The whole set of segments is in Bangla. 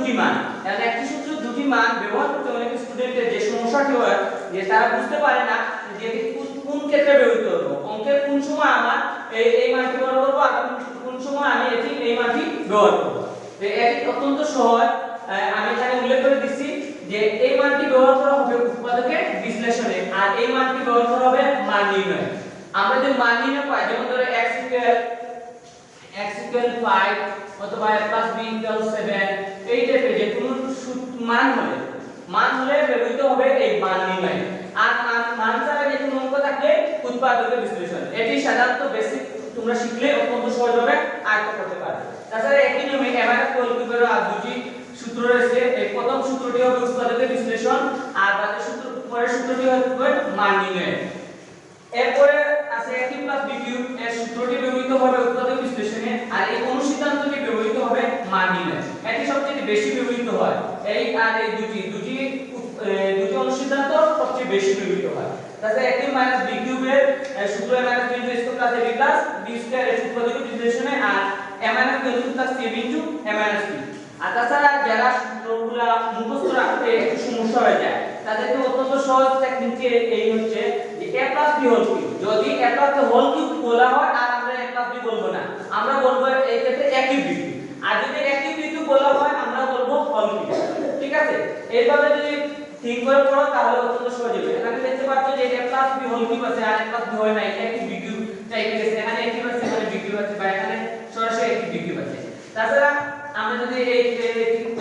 দুটি মান। এখন একটি সূত্র দুটি মান ব্যবহার করতে অনেক স্টুডেন্টের যে সমস্যাটি হয় যে তারা বুঝতে পারে না যে এটি কোন ক্ষেত্রে ব্যবহৃত হবে। অঙ্কের কোন সময় আমার এই মানটি ব্যবহার করব আর কোন সময় আমি এই মানটি ব্যবহার করব। তো এটি অত্যন্ত সহজ। আমি এখানে উল্লেখ করে দিচ্ছি যে এই মানটি ব্যবহার করা হবে উৎপাদকের বিশ্লেষণে আর এই মানটি ব্যবহার করা হবে মান নির্ণয়ে। আমরা যে মান নির্ণয় পাই, যেমন ধরো x equal 5 অথবা a plus b equal 7, এই টাইপের যে কোনো মান হলে ব্যবহৃত হবে এই মান নির্ণয়। আর মান ছাড়া যে কোনো অঙ্ক থাকলে উৎপাদকের বিশ্লেষণ। এটি সাধারণত বেসিক তোমরা শিখলে অত্যন্ত সহজভাবে আয়ত্ত করতে পারবে। তাছাড়া একই নিয়মে এমআরএফ কোয়ালিফায়ার আর দুটি সূত্র রয়েছে। এই প্রথম সূত্রটি হবে উৎপাদকের বিশ্লেষণ আর বাকি পরের সূত্রটি হবে মান নির্ণয়। এরপরে আছে a cube plus b cube, এর সূত্রটি ব্যবহৃত হবে উৎপাদক বিশ্লেষণে আর এই অনুসিদ্ধান্তটি ব্যবহৃত হবে মান নির্ণয়। এটি সবচেয়ে বেশি ব্যবহৃত হয়। এই আর এই দুটি অনুসিদ্ধান্ত সবচেয়ে বেশি ব্যবহৃত হয়। তাছাড়া a কিউব মাইনাস b কিউবের সূত্র a minus b into a square plus ab plus b square এর উৎপাদক বিশ্লেষণে আর a minus b plus ab into a minus b। আর তাছাড়া যারা সূত্রগুলো মুখস্থ রাখতে একটু সমস্যা হয়ে যায় তাদেরকে অত্যন্ত সহজ টেকনিক এই হচ্ছে যে a plus b whole cube. যদি a plus b whole cube বলা হয় আর আমরা a প্লাস b বলবো না, আমরা বলবো এই ক্ষেত্রে a কিউব b কিউব। আর যদি a কিউব b কিউব বলা হয় আমরা বলবো হোল কিউব। ঠিক আছে, এইভাবে যদি ঠিক করে পড়ো তাহলে অত্যন্ত সহজ হবে। এখানে দেখতে পাচ্ছ যে a plus b whole cube আছে আর a প্লাস b হয় না, a কিউব b কিউব টাইপে গেছে। এখানে a কিউব আছে, এখানে b কিউব আছে, বা এখানে সরাসরি a কিউব b কিউব আছে। তাছাড়া আমরা যদি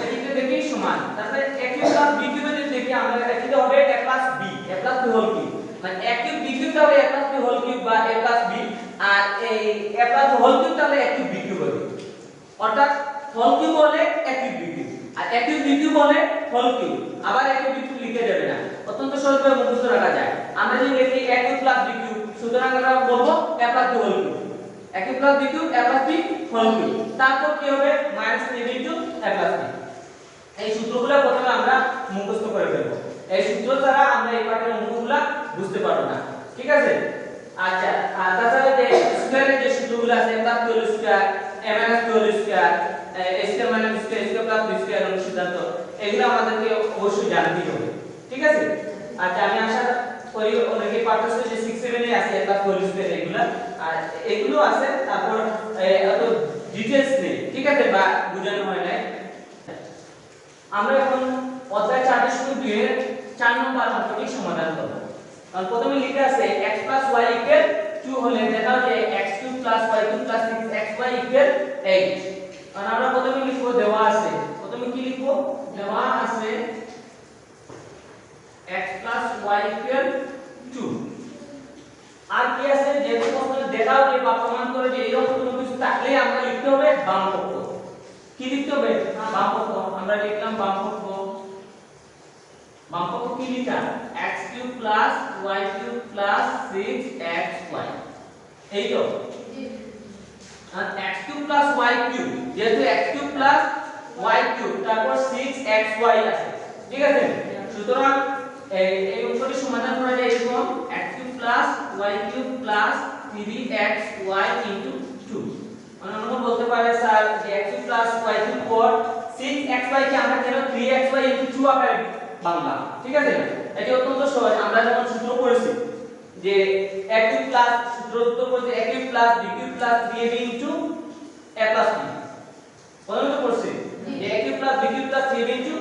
এটিকে দেখি সমান, তাহলে a cube plus b cube যদি দেখি আমরা এটিতে হবে a plus b whole cube. মানে a কিউব b কিউব হবে a plus b whole cube বা a প্লাস b, আর এই a প্লাস হোল কিউব তাহলে a কিউব b কিউব হবে। অর্থাৎ হোল কিউব হলে a কিউব b কিউব আর a কিউব b কিউব হলে হোল কিউব। আবার a কিউব b কিউব লিখে যাবে না, অত্যন্ত সহজভাবে মুখস্থ রাখা যায়। আমরা যদি লিখি a cube plus b cube, সুতরাং আমরা বলবো a plus b whole cube. a cube plus b cube a plus b whole cube. তারপর কি হবে minus a into a plus b। এই সূত্রগুলো প্রথমে আমরা মুখস্থ করে ফেলব। এই সূত্র দ্বারা আমরা এই পাঠের অঙ্কগুলো বুঝতে পারবো না। ঠিক আছে, আচ্ছা। আর তাছাড়া যে স্কয়ারের যে সূত্রগুলো আছে a plus b whole square, a minus b whole square, a square minus b square, square plus b square এর সিদ্ধান্ত, এগুলো আমাদেরকে অবশ্যই জানতেই হবে। ঠিক আছে, আচ্ছা। আমি আশা করি অনেকে পারতেছে যে 6 7 এ আছে a plus b whole square এগুলো, আর এগুলো আছে। তারপর এত ডিটেইলস নেই, ঠিক আছে, বা বোঝানো হয় নাই। আমরা এখন অধ্যায় 4.2 এর 4 নম্বর অঙ্কটি সমাধান করব। কারণ প্রথমে লিখে আছে x y 2 হলে দেখাও যে x3 y3 6xy 8। কারণ আমরা প্রথমে লিখব দেওয়া আছে, প্রথমে কি লিখব, দেওয়া আছে x y 2। আর কি আছে, যেহেতু প্রশ্নে দেখাও যে বা প্রমাণ করে যে এরকম কোনো কিছু থাকলে আমরা লিখতে হবে বাম পক্ষ। কি লিখতে হবে, বাম পক্ষ। আমরা লিখলাম বাম পক্ষ। বাম পক্ষ কি লিখা, x3 y3 6xy, এই তো। আর x3 y3, যেহেতু x3 y3 তারপর 6xy আছে, ঠিক আছে। সুতরাং এই অঙ্কটি সমাধান করা যায় এরকম x3 y3 3xy 2। অন্য বলতে পারে স্যার যে x3 y3 পর 6xy কে আমরা কেন 3xy 2 আকারে বাংলা, ঠিক আছে। এটি অত্যন্ত সহজ। আমরা যখন সূত্র পড়েছি যে a কিউব প্লাস সূত্র বলতে a cube plus b cube plus 3ab into a plus b, বলুন তো পড়ছি যে a cube plus b cube plus 3ab into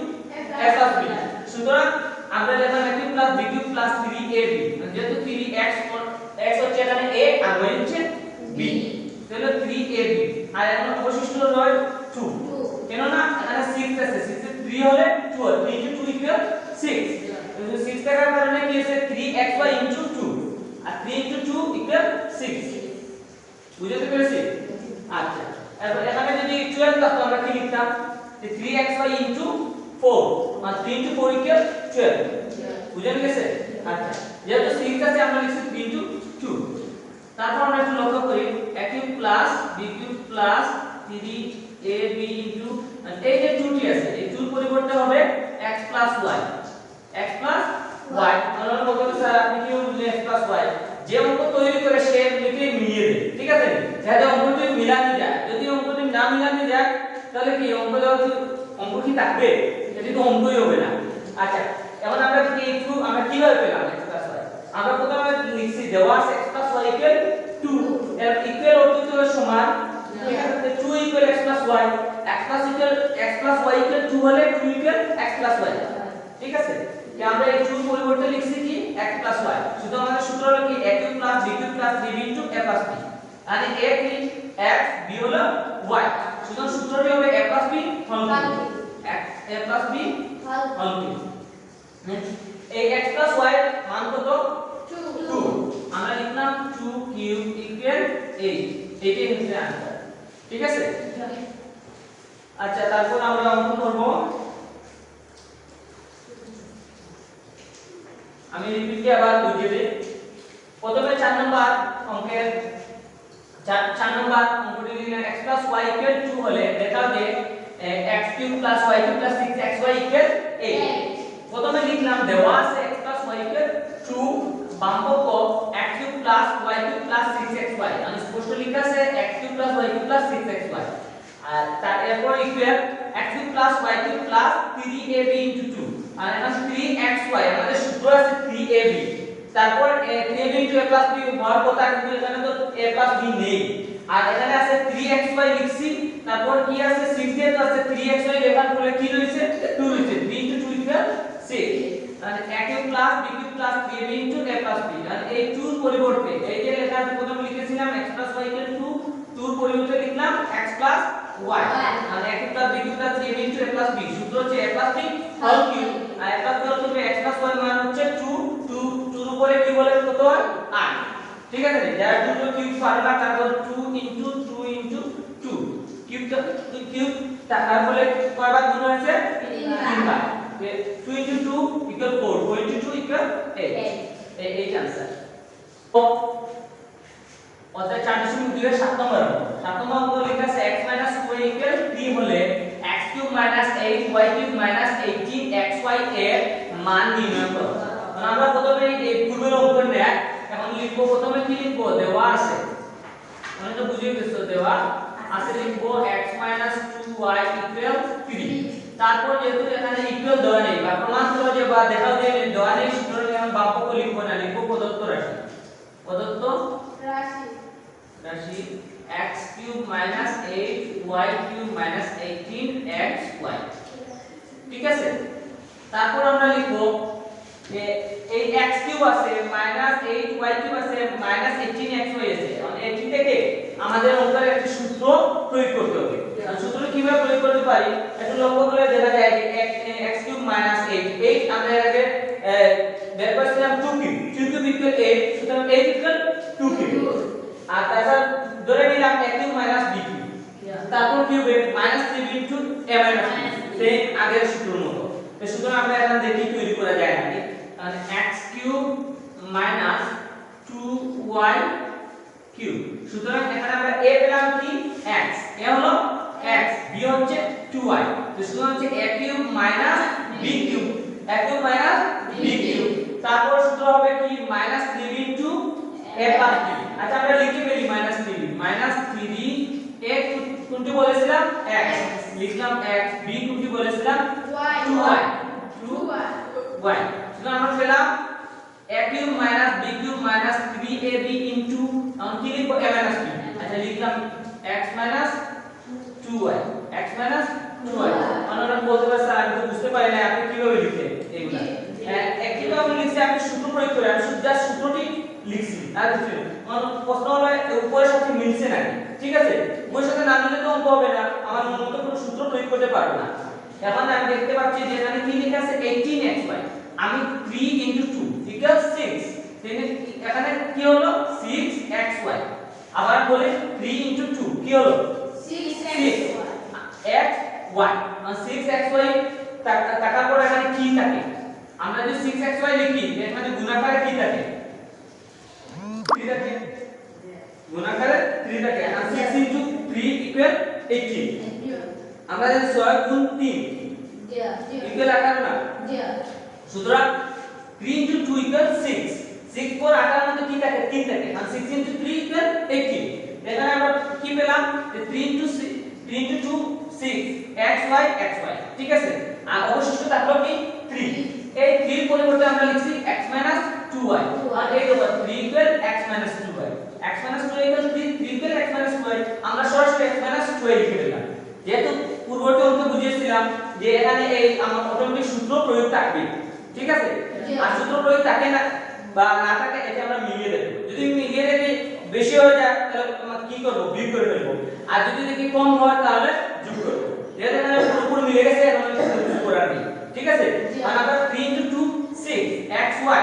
a plus b। সুতরাং আমরা যখন a cube plus b cube plus 3ab, যেহেতু 3x হচ্ছে এখানে a আর y হচ্ছে b, তাহলে 3ab। আর এখন অবশিষ্ট রয় 2, কেন না এখানে 6 আছে, 6 এর 3 হলে 2 হয়, 3 * 2 = 6। তো 6 থাকার কারণে কি আছে 3xy * 2, আর 3 * 2 = 6। বুঝতে পেরেছি? আচ্ছা, এরপর এখানে যদি 12 থাকতো আমরা কি লিখতাম, যে 3xy * 4, আর 3 * 4 = 12। বুঝে গেছে? আচ্ছা, যেহেতু 6 আছে আমরা লিখছি 3 * 2। তারপর আমরা একটু লক্ষ্য করি a cube plus b cube plus 3ab into, এই যে 2টি আছে এই 2 পরিবর্তে হবে x প্লাস y। আমরা বলতে স্যার আপনি কি বললেন x প্লাস y, যে অঙ্ক তৈরি করে সে লিখে মিলিয়ে দেয়, ঠিক আছে। যাতে অঙ্কটি মিলানো যায়, যদি অঙ্কটি না মিলানো যায় তাহলে কি অঙ্ক অঙ্ক কি থাকবে? এটি তো অঙ্কই হবে না। আচ্ছা এখন আমরা কি একটু আমরা কিভাবে পেলাম x প্লাস y? আমরা প্রথমে লিখছি দেওয়া আছে x প্লাস y ইকুয়াল 2, এর ইকুয়াল অর্থ হলো সমান, ঠিক আছে? 2 equal x plus y, x plus y equal 2 হলে 2 ইকুয়াল x প্লাস y, ঠিক আছে? যে আমরা এই 2 পরিবর্তে লিখছি কি x প্লাস y, শুধু আমাদের সূত্র হলো কি a cube plus b cube plus 3b into a plus b, মানে a কি x, b হলো y, শুধু সূত্রটি হবে a plus b whole cube, a plus b whole cube. এই x প্লাস y এর মান কত? 2, আমরা লিখলাম 2 কিউব ইকুয়াল 8, এটাই হচ্ছে आंसर, ঠিক আছে? আচ্ছা তারপর আমরা অঙ্ক করব। আমি রিপিটে আবার বুঝিয়ে দিই। প্রথমে 4 নম্বর অঙ্কের 4 নম্বর অঙ্কটি লিখলাম x প্লাস y ইকুয়াল 2 হলে দেখাও যে x cube plus y cube plus 6xy equal 8। প্রথমে লিখলাম দেওয়া আছে x প্লাস y ইকুয়াল 2, বাম পক্ষ x cube plus y cube plus 6xy, মানে স্পষ্ট লেখা আছে x cube plus y cube plus 6xy, আর তারপর equal x cube plus y cube plus 3ab into 2, আর এখানে 3xy আমাদের সূত্র আছে 3ab, তারপর 3ab into a plus b হওয়ার কথা, কিন্তু এখানে তো a প্লাস b নেই, আর এখানে আছে 3xy লিখছি, তারপর কি আছে 6 দিয়ে তো আছে 3xy লেখার পরে কি রয়েছে 2 রয়েছে, 3 ইনটু 2 ইকুয়াল 6, মানে a cube plus b cube plus 3ab into a plus b, মানে এই 2 এর পরিবর্তে এই যে লেখা আছে প্রথমে লিখেছিলাম x প্লাস y ইকুয়াল 2, 2 এর পরিবর্তে লিখলাম x প্লাস y, মানে a cube plus b cube plus 3ab into a plus b, সূত্র হচ্ছে a plus b whole cube, আর a plus b whole cube x plus y মান হচ্ছে 2, 2 এর উপরে কি বলে কত হয় 8, ঠিক আছে? যারা 2 টো কিউব পারবা তারপর 2 ইনটু 2 ইনটু 2 কিউব তারপরে কয়বার গুণ হয়েছে 3 বার, 2 ইনটু 2 ইকুয়াল 4, 4 ইনটু 2 ইকুয়াল 8, এই आंसर। তো অর্থাৎ 4.2 এর 7 নম্বর অঙ্ক, 7 নম্বর অঙ্ক লেখা আছে x 2y ইকুয়াল 3 হলে x cube 8 y cube 18 xy এর মান নির্ণয় করো। মানে আমরা প্রথমে এই পূর্বের অঙ্কের ন্যায় এখন লিখব, প্রথমে কি লিখব দেওয়া আছে, মানে তো বুঝিয়ে গেছো দেওয়া আছে, লিখব x 2y ইকুয়াল 3, তারপর যেহেতু এখানে ইকুয়াল দেওয়া নেই বা প্রমাণ করো যে বা দেখাও যে দেওয়া নেই, সুতরাং আমি বাম পক্ষ লিখব না, লিখব প্রদত্ত রাশি, প্রদত্ত রাশি x cube 8 y cube 18 xy, ঠিক আছে? তারপর আমরা লিখব যে এই x কিউব আছে -8 y কিউব আছে -18 xy আছে, মানে এটি থেকে আমাদের অঙ্কের একটি সূত্র প্রয়োগ করতে হবে। আর সূত্রটি কিভাবে প্রয়োগ করতে পারি একটু লক্ষ্য করলে দেখা যায় যে x কিউব -8 আমরা এর আগে বের করেছিলাম 2 কিউব, 2 কিউব ইকুয়াল 8, সুতরাং 8 ইকুয়াল 2 কিউব, আর তারপর ধরে নিলাম a কিউব b কিউব, তারপর কি হবে -3b ইনটু a - সেই আগের সূত্রের মতো। তো সুতরাং আমরা এখন দেখি তৈরি করা যায় নাকি, তাহলে x কিউব 2y কিউব, সুতরাং এখানে আমরা a পেলাম কি x, a হলো x, b হচ্ছে 2y, তো সুতরাং হচ্ছে a cube b cube, a cube b cube, তারপর সূত্র হবে কি -3b into a plus b। আচ্ছা আমরা লিখে ফেলি -3b, a কোনটি বলেছিলাম x, লিখলাম x, b কোনটি বলেছিলাম 2y, সুতরাং আমরা পেলাম a cube b cube 3ab into আমরা কি লিখব a b, আচ্ছা লিখলাম x 2y, x 2y, আমরা বলতে পারি স্যার আমি তো বুঝতে পারি না আপনি কিভাবে লিখলেন এগুলা, একইভাবে লিখছি আমি সূত্র প্রয়োগ করে, আমি শুধু জাস্ট সূত্রটি লিখছি, আর প্রশ্ন হলো উপরের সাথে মিলছে নাকি, ঠিক আছে? উপরের সাথে না মিললে তো অঙ্ক হবে না, আমার মন মতো কোনো সূত্র প্রয়োগ করতে পারবো না। এখন আমি দেখতে পাচ্ছি যে এখানে কি লেখা আছে 18xy, আমি 3 ইনটু 2 ইকুয়াল 6, এখানে কি হলো 6xy, আবার বলি 3 ইনটু 2 কি হলো 6xy, মানে 6xy টাকার পর এখানে কি থাকে, আমরা যদি 6xy লিখি এখানে গুণাকারে কি থাকে 3 থাকে, গুণাকারে 3 থাকে, আর 6 ইনটু 3 ইকুয়াল 18, আমরা যদি 6 গুণ 3 ইকুয়াল 18 না, সুতরাং 3 ইনটু 2 ইকুয়াল 6, 6 পর 18 মধ্যে কি থাকে 3 থাকে, আর 6 ইনটু 3 ইকুয়াল 18, এখানে আমরা কি পেলাম যে 3 ইনটু 3 into 2 6 xy xy ঠিক আছে আর অবশিষ্ট থাকলো কি 3 এই 3 এর পরিবর্তে আমরা লিখছি x 2y আর এই দেখো 3 equal x 2y x 2y equal 3 equal x 2y আমরা সরাসরি x 2y লিখে দিলাম যেহেতু পূর্ববর্তী অঙ্কে বুঝিয়েছিলাম যে এখানে এই আমার অটোমেটিক সূত্র প্রয়োগ থাকবে ঠিক আছে আর সূত্র প্রয়োগ থাকে না বা না থাকে এটা আমরা মিলিয়ে দেব যদি মিলিয়ে দেখি বেশি হয়ে যায় তাহলে আমরা কি করব বিয়োগ করে ফেলবো আর যদি দেখি কম হয় তাহলে যোগ করব যেহেতু এখানে পুরোপুরি মিলে গেছে এখন যোগ করার নেই ঠিক আছে আর আমরা 3 into 2 6 xy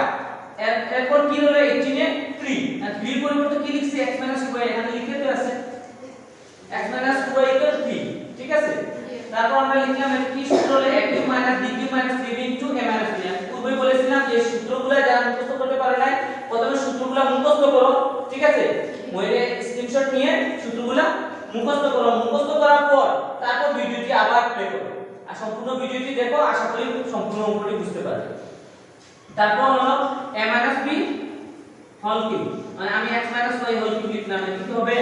এরপর কি হলো 18 এ 3 আর 3 এর পরিবর্তে কি লিখছি x 2y এখানে লিখে তো আছে x 2y 3 ঠিক আছে তারপর আমরা লিখলাম এটা কি সূত্র হলো a cube b cube c into a b আমি পূর্বে বলেছিলাম যে সূত্রগুলো যারা মুখস্থ করতে পারে না প্রথমে সূত্রগুলো মুখস্থ করো ঠিক আছে মোবাইলে স্ক্রিনশট নিয়ে সূত্রগুলো মুখস্থ করো মুখস্থ করার পর তারপর ভিডিওটি আবার প্লে করো আর সম্পূর্ণ ভিডিওটি দেখো আশা করি সম্পূর্ণ অঙ্কটি বুঝতে পারবে তারপর হলো a b হোল কিউব মানে আমি x y হোল কিউব লিখলাম এটা কি হবে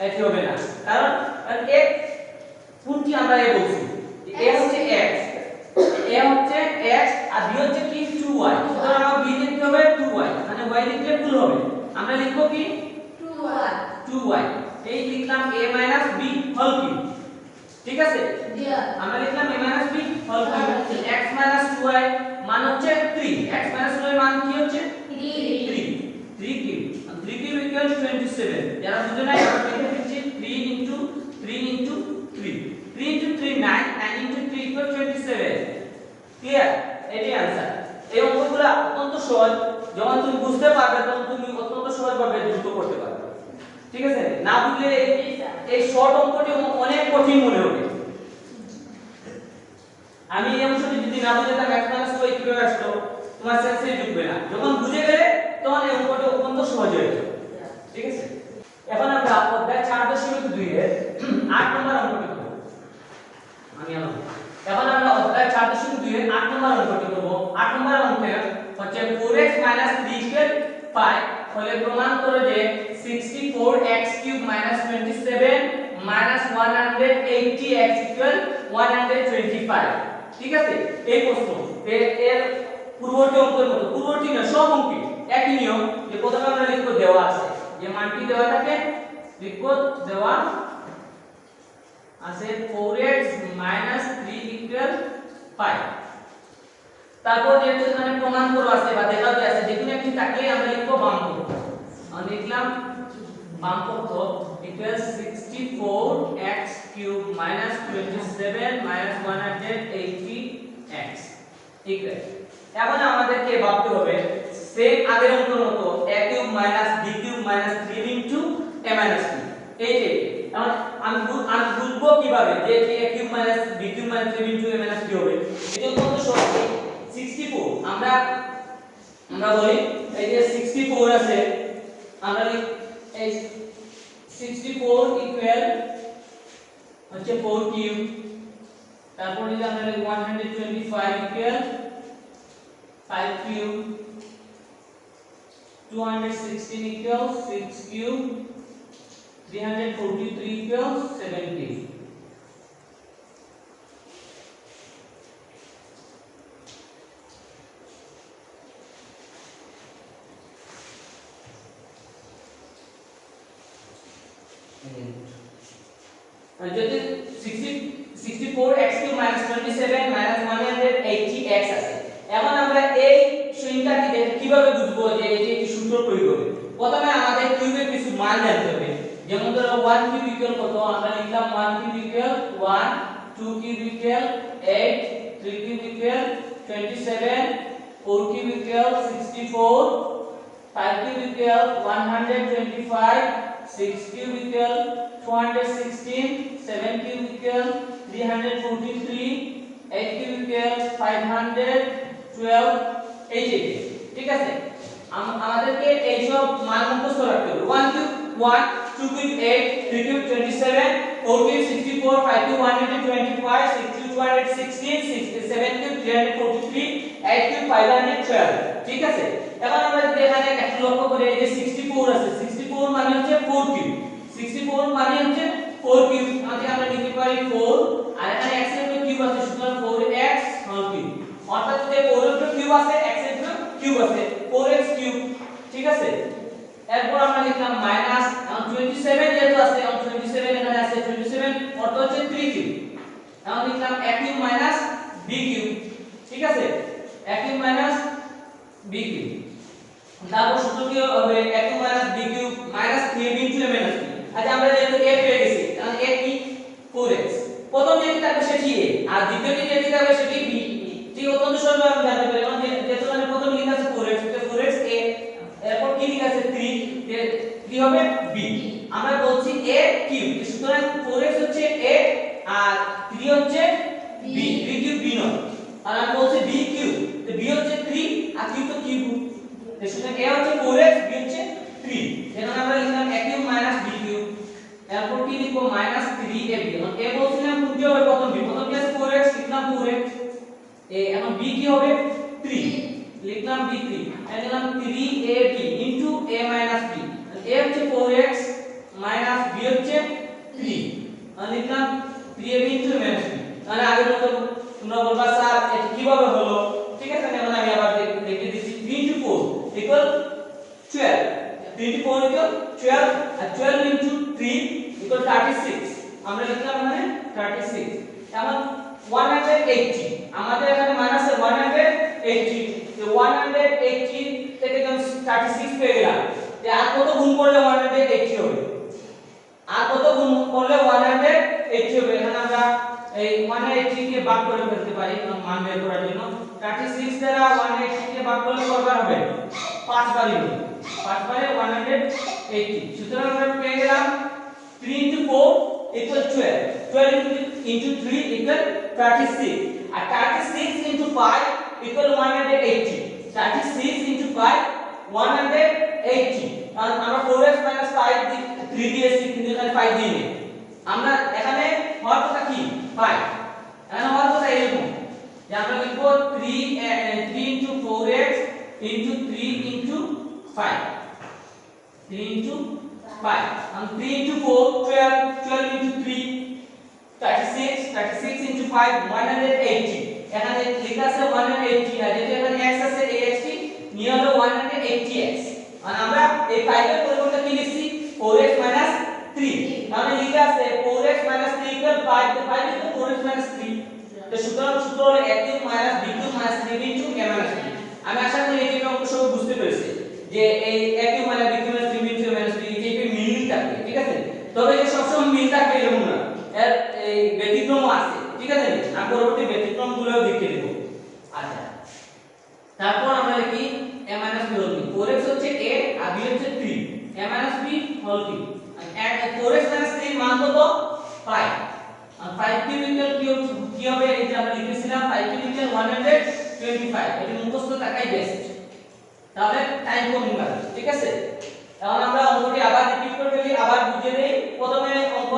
এটি হবে না কারণ x কোনটি আমরা এ বলছি a হচ্ছে x a হচ্ছে x আর b হচ্ছে কি 2y সুতরাং আমার b লিখতে হবে 2y মানে y লিখলে ভুল হবে আমরা লিখব কি 2y এই লিখলাম a b হোল কিউব ঠিক আছে আমরা লিখলাম a b whole cube x 2y মান হচ্ছে 3 x 2y মান কি হচ্ছে 3 কিউব 3 কিউব ইকুয়াল 27 যারা বুঝে নাই আমরা লিখে দিচ্ছি 3 into 3 into 3 3 into 3 9 9 into 3 equal 27 clear এটাই आंसर এই অঙ্কগুলো অত্যন্ত সহজ যখন তুমি বুঝতে পারবে তখন তুমি অত্যন্ত সহজভাবে দ্রুত করতে পারবে ঠিক আছে না বুঝলে এই শর্ট অঙ্কটি অনেক কঠিন মনে হবে আমি এই অংশটি যদি না বুঝতাম x y কিভাবে আসলো তোমার সেন্সে ঢুকবে না যখন বুঝে গেলে তখন এই অঙ্কটি অত্যন্ত সহজ হয়ে যাবে ঠিক আছে এখন আমরা অধ্যায় 4.2 এর 8 নম্বর অঙ্কটি করব এখন আমরা অধ্যায় 4.2 এর 8 নম্বর অঙ্কটি করব 8 নম্বর অঙ্কে হচ্ছে 4x 3 5 হলে প্রমাণ করো যে 64x³ - 27 - 180x = 125 ঠিক আছে এই প্রশ্ন এর পূর্ববর্তী অঙ্কের মতো পূর্ববর্তী না সব অঙ্কে একই নিয়ম যে প্রথমে আমরা লিখব দেওয়া আছে যে মানটি দেওয়া থাকে লিখব দেওয়া আছে 4x - 3 = 5 তারপর যেহেতু এখানে প্রমাণ করো আছে বা দেখাতে আছে যেকোনো একটি থাকলে আমরা লিখব বাম পক্ষ আমরা লিখলাম বাম পক্ষ equals 64x³ - 27 - 180x ইকুয়াল এখন আমাদেরকে ভাবতে হবে সেম আগের অঙ্কের মতো a³ - b³ - 3 into a - b এই যে এখন আমি বুঝবো কিভাবে যে a³ - b³ - 3 into a - b হবে এটা অত্যন্ত সহজ 64 আমরা বলি এই যে 64 আছে আমরা এই 64 ইকুয়াল হচ্ছে 4 কিউব তারপর যদি আমরা লিখি 125 equal 5 cube 216 equal 6 cube 343 equal 7 cube যদি 64x³ - 27 - 180x আছে এখন আমরা এই সংখ্যাটি দেখে কিভাবে বুঝবো যে এটি একটি সূত্র প্রয়োগ হবে প্রথমে আমাদের কিউবের কিছু মান জানতে হবে যেমন ধরো 1 কিউব ইকুয়াল কত আমরা লিখলাম 1 cube equal 1 2 cube equal 8 3 cube equal 27 4 cube equal 64 5 cube equal 125 6 cube equal 216 7 cube equal 343 8 cube equal 512 এই যে ঠিক আছে আমাদেরকে এই সব মান মুখস্থ রাখতে হবে 1 cube 1 2 cube 8 3 cube 27 4 cube 64 5 cube 125 6 cube 216 7 cube 343 8 cube 512 ঠিক আছে এখন আমরা যদি এখানে একটু লক্ষ্য করি এই যে 64 আছে 64 মানে হচ্ছে 4 কিউব 64 মানে হচ্ছে 4 কিউব মানে আমরা লিখতে পারি 4 আর এখানে x এর কিউব আছে সুতরাং 4x হোল কিউব অর্থাৎ যে 4 এর কিউব আছে x এর কিউব আছে 4x কিউব ঠিক আছে এরপর আমরা লিখলাম মাইনাস 27 যেহেতু আছে 27 এখানে আছে 27 অর্থ হচ্ছে 3 কিউব এখন লিখলাম a cube minus b cube ঠিক আছে a cube minus b cube তারপর সূত্র কি হবে a cube minus b cube minus 3b into a minus b আজ আমরা যেহেতু a পেয়ে গেছি তাহলে a কি 4x প্রথম যেটি থাকবে সেটি a আর দ্বিতীয়টি যেটি থাকবে সেটি b ঠিক অত্যন্ত সহজভাবে আমরা জানতে পারি কারণ যেহেতু মানে প্রথম লেখা আছে 4x তো 4x a এরপর কি লেখা আছে 3 কি হবে b আমরা বলছি a কিউব সুতরাং 4x হচ্ছে a আর 3 হচ্ছে b 3 কিউব b নয় আর আমি বলছি b কিউব তো b হচ্ছে 3 আর কিউব তো কিউব তো সুতরাং a হচ্ছে 4x b হচ্ছে 3 এখন আমরা লিখলাম a cube minus b cube এরপর কি লিখব মাইনাস 3ab এখন a বলছিলাম কোন কি হবে প্রথম b প্রথম কি আছে 4x লিখলাম 4x a এখন b কি হবে 3 লিখলাম b 3 লিখলাম 3ab into a minus b a হচ্ছে 4x মাইনাস b হচ্ছে 3 আর লিখলাম 3ab into a minus b তাহলে আগের মতো তোমরা বলবা স্যার এটা কিভাবে হলো ঠিক আছে এখন আমি আবার লিখে দিচ্ছি 3 ইনটু 4 ইকুয়াল 12 3 ইনটু 4 ইকুয়াল 12 আর 12 ইনটু 3 ইকুয়াল 36 আমরা লিখলাম এখানে 36 এখন 180 আমাদের এখানে মাইনাস 180 তো 180 থেকে যখন 36 পেয়ে গেলাম যে আর কত গুণ করলে 180 হবে আর কত গুণ করলে 180 হবে এখানে আমরা এই 180 কে ভাগ করে ফেলতে পারি মান বের করার জন্য 36 দ্বারা 180 কে ভাগ করলে কতবার হবে 5 বারই হবে 5 বারে 180 সুতরাং আমরা পেয়ে গেলাম 3 into 4 equal 12 12 into 3 equal 36 আর 36 into 5 equal 180 36 into 5 180 আর আমরা 4x 5 দি 3 দিয়েছি কিন্তু এখানে 5 দিইনি আমরা এখানে হওয়ার কথা কি 5 এখানে হওয়ার কথা এরকম যে আমরা লিখব 3 into 4x into 3 into 5 3 into 5 and 3 into 4 12 12 into 3 36 36 into 5 180 এখানে লেখা আছে 180 আর যেটা এখানে x আছে এই x টি নিয়ে হলো 180x আর আমরা এই 5 এর পরিবর্তে কি লিখছি 4x 3 তাহলে লেখা আছে 4x 3 equal 5 তো 5 equal 4x 3 তো সুতরাং সূত্র হলো a cube minus b cube minus 3b into a minus b আমি আশা করি এই অঙ্ক সব বুঝতে পেরেছি যে এই a cube minus b cube minus 3b into a minus b এই মিল থাকবে ঠিক আছে তবে যে সবসময় মিল থাকবে এরকম না এর এই ব্যতিক্রম আছে ঠিক আছে আমি পরবর্তী ব্যতিক্রমগুলোও দেখিয়ে দেব আচ্ছা তারপর আমরা লিখি a minus b whole cube 4x হচ্ছে a আর b হচ্ছে 3 a minus b whole cube আর 4x মাইনাস 3 মান কত 5 আর 5 কিউব ইকুয়াল কি হবে এই যে আমরা লিখেছিলাম 5 কিউব ইকুয়াল 125 এটা মুখস্থ থাকাই বেস্ট তাহলে টাইম কম লাগবে ঠিক আছে এখন আমরা অঙ্কটি আবার রিপিট করে ফেলি আবার বুঝিয়ে দেই প্রথমে অঙ্ক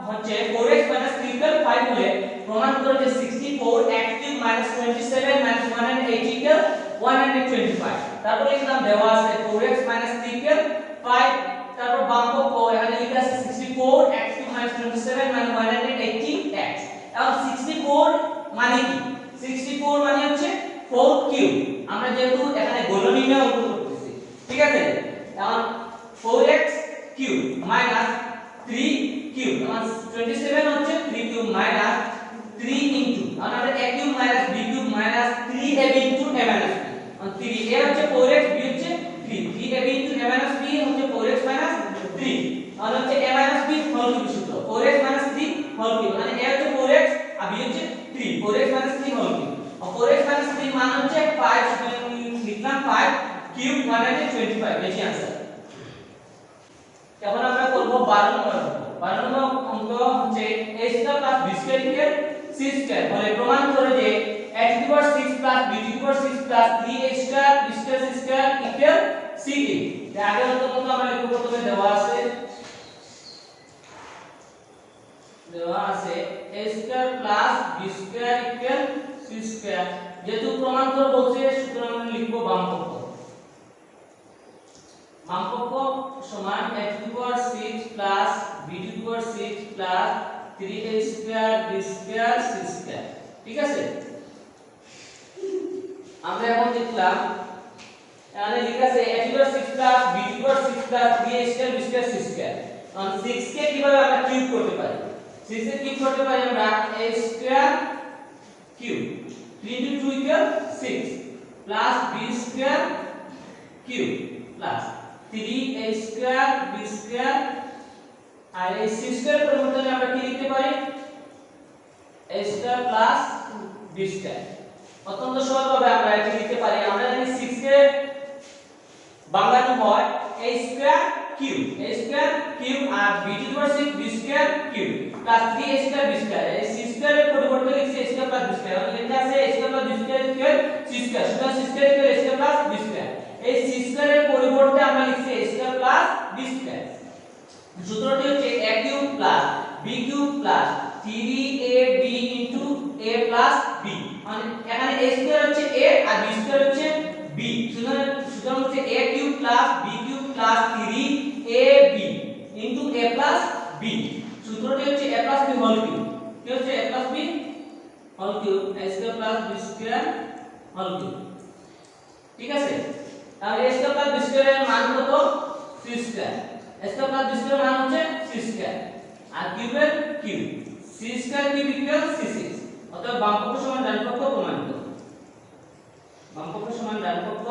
হচ্ছে 4x 3 equal 5 হলে প্রমাণ করো যে 64 x কিউব 27 180 equal 125 তারপর লিখলাম দেওয়া আছে 4x 3 equal 5 তারপর বাম পক্ষ এখানে লেখা আছে 64 x কিউব 27 180x এখন 64 মানে কি 64 মানে হচ্ছে 4 কিউব আমরা যেহেতু এখানে গোলনীয় অঙ্ক করতেছি ঠিক আছে এখন 4x কিউব মাইনাস 3 কিউব মানে 27 হচ্ছে 3 কিউব মাইনাস 3 ইনটু আমরা a cube minus b cube minus 3ab into a minus b মানে 3 a হচ্ছে 4x b হচ্ছে 3 3ab into a minus b হচ্ছে 4x মাইনাস 3 আর হচ্ছে a minus b whole cube সূত্র 4x মাইনাস 3 হোল কিউব মানে a হচ্ছে 4x আর b হচ্ছে 3 4x মাইনাস 3 হোল কিউব আর 4x মাইনাস 3 মান হচ্ছে 5 লিখলাম 5 কিউব 125 বেশি आंसर এখন আমরা করব 12 নম্বর অঙ্ক হচ্ছে a square plus b square equal c square বলে প্রমাণ করে যে x to the power 6 plus b to the power 6 plus 3a square b square c square equal c কে যে আগের মতো আমরা লিখব প্রথমে দেওয়া আছে a square plus b square equal c square যেহেতু প্রমাণ করে বলছে সুতরাং আমরা লিখব বাম পক্ষ বামপক্ষ সমান a to the power 6 plus b to the power 6 plus 3a square b square c square। ঠিক আছে, আমরা এখন দেখলাম এখানে লেখা আছে a to the power 6 plus b to the power 6 plus 3a square b square c square। এখন 6 কে কিভাবে আমরা কিউব করতে পারি? 6 কে কিউব করতে পারি আমরা a square cube 3 into 2 equal 6 plus b square cube plus 3a square b square আর এই c square পরিবর্তনে আমরা কি লিখতে পারি a square plus b square। অত্যন্ত সহজভাবে আমরা এটি লিখতে পারি। আমরা জানি 6 কে বাংলা রূপ হয় a square cube R b to the power 6 b square cube plus 3a square b square। এই c square এর পরিবর্তে লিখছি a square plus b square। মানে লেখা আছে a square plus b square equal c square। সুতরাং c square equal a square plus b square। এই c square এর পরিবর্তে আমরা লিখছি a square plus b square। সূত্রটি হচ্ছে a cube plus b cube plus 3ab into a plus b। মানে এখানে a square হচ্ছে a আর b square হচ্ছে b। সুতরাং হচ্ছে a cube plus b cube plus 3ab into a plus b। সূত্রটি হচ্ছে a plus b whole cube। কি হচ্ছে a plus b whole cube a square plus b square whole cube। ঠিক আছে, তাহলে a square plus b square এর মান কত? c square। a square plus b square মান হচ্ছে c square আর কিউবের cube c square cube equal c6। অতএব বামপক্ষ সমান ডানপক্ষ প্রমাণিত। বামপক্ষ সমান ডানপক্ষ।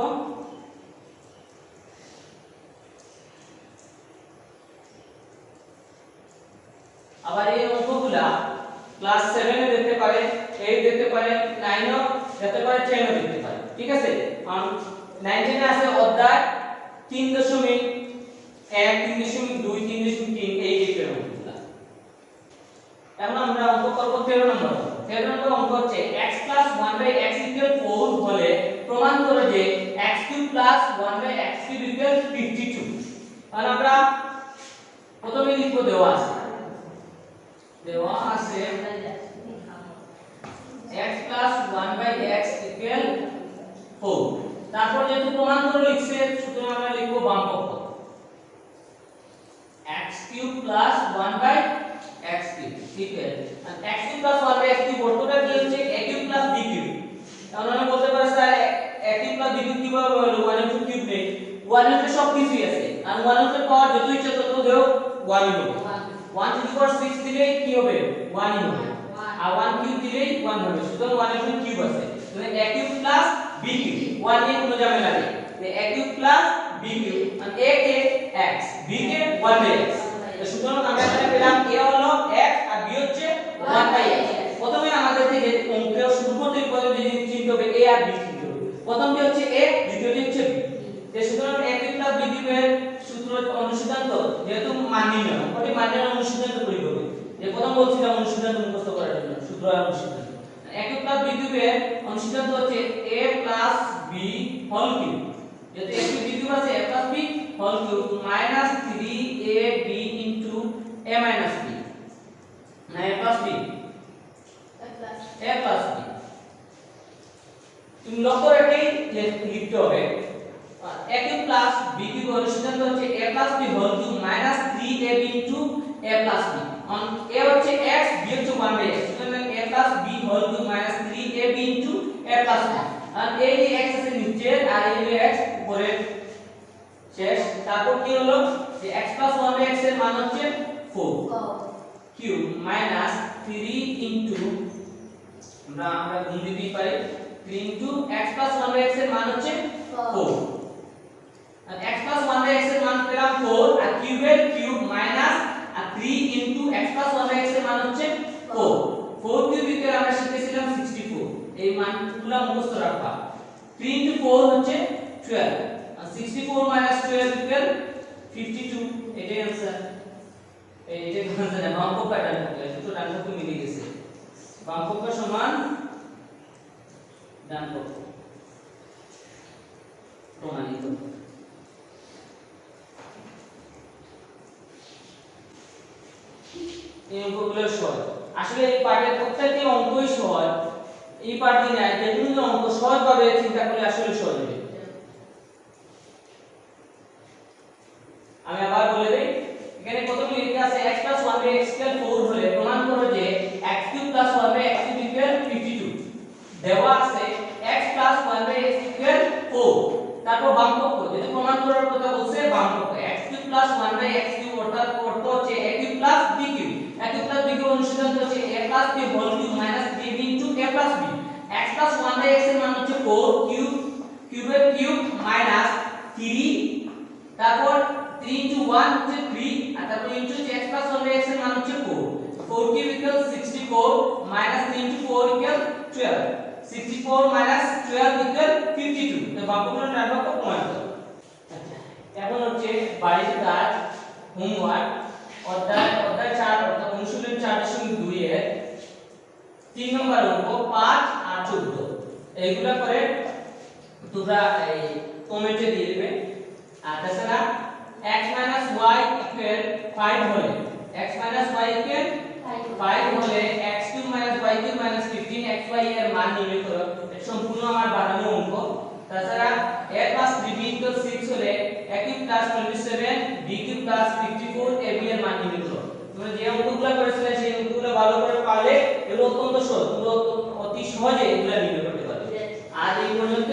আবার এই অঙ্কগুলা ক্লাস 7 এ দেখতে পারে, 8 দেখতে পারে, 9 ও দেখতে পারে, 10 ও দেখতে পারে। ঠিক আছে, 9 10 এ আছে অধ্যায় 3.1 3.2 3.3 এই টাইপের অঙ্কগুলা। এখন আমরা অঙ্ক করব 13 নম্বর। 13 নম্বর অঙ্ক হচ্ছে x 1/x 4 হলে প্রমাণ করো যে x³ 1/x³ 52। আর আমরা প্রথমে লিখব দেওয়া আছে x 1/x 4। তারপর যেহেতু প্রমাণ করে লিখছে সুতরাং আমরা লিখব বামপক্ষ x³ 1/x³ ইকুয়াল আর x³ 1/x³ বর্তটা কি হচ্ছে a³ b³। তাহলে আমরা বলতে পারি স্যার a³ b³ কিভাবে হলো 1 এর কিউব নেই, 1 এর সব কিছুই আছে আর 1 এর পাওয়ার যত ইচ্ছা তত দেও 1 ই হবে। 1 to the power 6 দিলে কি হবে 1 ই হবে আর 1 কিউব দিলে 1 হবে। সুতরাং 1 এর কিউব আছে, তাহলে a³ b³ 1 এর কোনো ঝামেলা নেই। a³ b³ R a K x b K 1/x। সুতরাং আমরা এখানে পেলাম a হলো x আর b হচ্ছে 1/x। প্রথমে আমাদের থেকে অঙ্ক শুরু করতে প্রথমে যে চিনতে হবে a আর b চিনতে হবে। প্রথমটি হচ্ছে a, দ্বিতীয়টি হচ্ছে b। সুতরাং a³ b³ এর সূত্র অনুসিদ্ধান্ত যেহেতু মান নির্ণয় ওটি মানের অনুসিদ্ধান্ত প্রয়োগ হবে। যে প্রথম বলছিলাম অনুসিদ্ধান্ত মুখস্থ করার জন্য সূত্র আর অনুসিদ্ধান্ত। a³ b³ এর অনুসিদ্ধান্ত হচ্ছে a plus b whole cube। যেহেতু a³ b³ আছে a plus b whole cube minus 3ab into a minus b না a plus b a plus b। তুমি লক্ষ্য রেখে লিখতে হবে a³ b³ অনুসিদ্ধান্ত হচ্ছে a plus b whole cube minus 3ab into a plus b। on a হচ্ছে x b হচ্ছে 1/x। সুতরাং a plus b whole cube minus 3ab into a plus b। আর এই যে x আছে নিচে আর এই যে x উপরে শেষ। তারপর কি হলো যে x plus 1/x এর মান হচ্ছে 4 cube minus 3 into আমরা গুণ দিতেই পারি 3 into x plus 1/x এর মান হচ্ছে 4 আর x plus 1/x এর মান পেলাম 4 আর কিউবের কিউব মাইনাস আর 3 into x plus 1/x এর মান হচ্ছে 4 4 কিউবিকের আমরা শিখেছিলাম 64। এই মানগুলো মুখস্থ রাখবা। 3 into 4 হচ্ছে 12 আর 64 12 ইকুয়াল 52। এটাই आंसर। এইটা आंसर না বাম পক্ষ প্যাটার্ন হবে দুটো ডান পক্ষ মিলে গেছে। বাম পক্ষ সমান ডান পক্ষ প্রমাণিত। এই অঙ্কগুলো সহজ। আসলে এই পাঠের প্রত্যেকটি অঙ্কই সহজ। এই পাঠটি না যেগুলো অঙ্ক সহজভাবে চিন্তা করলে আসলে সহজ হবে। x স্কয়ার 4 হলে প্রমাণ করো যে x cube plus 1 x cube equal 52 দেওয়া আছে x প্লাস 1 x ইকুয়াল 4 তারপর বাম পক্ষ যদি প্রমাণ করার কথা বলছে বাম পক্ষ x cube plus 1 x cube অর্থাৎ অর্থ হচ্ছে a cube plus b cube a cube plus b cube অনুসিদ্ধান্ত হচ্ছে a plus b whole cube minus 3b into a plus b x plus 1 x এর মান হচ্ছে 4 কিউব কিউবের কিউব মাইনাস 3 তারপর 3 ইনটু 1 হচ্ছে 3 আর তারপর ইনটু x প্লাস 1 x এর মান হচ্ছে 4 4 cube equal 64 minus 3 into 4 equal 12 64 minus 12 equal 52 তো বাক্যগুলো নির্ণয় করতে প্রমাণ করো আচ্ছা এখন হচ্ছে বাড়ির কাজ হোমওয়ার্ক অধ্যায় 4 অর্থাৎ অনুশীলন 4.2 এর 3 নম্বর অঙ্ক 5 আর 14 এইগুলা করে তোমরা এই কমেন্টে দিয়ে দিবে আর তাছাড়া x y 5 হলে x y 5 হলে x3 y3 15 xy এর মান নির্ণয় করো এটা সম্পূর্ণ আমার বানানো অঙ্ক তাছাড়া a + 3b = 6 হলে a cube + 27 b cube + 54 ab এর মান নির্ণয় করো তোমরা যে অঙ্কগুলো করেছিলে সেই অঙ্কগুলো ভালো করে পারলে এগুলো অত্যন্ত সহজ তোমরা অতি সহজে এগুলো নির্ণয় করতে পারবে আর এই পর্যন্ত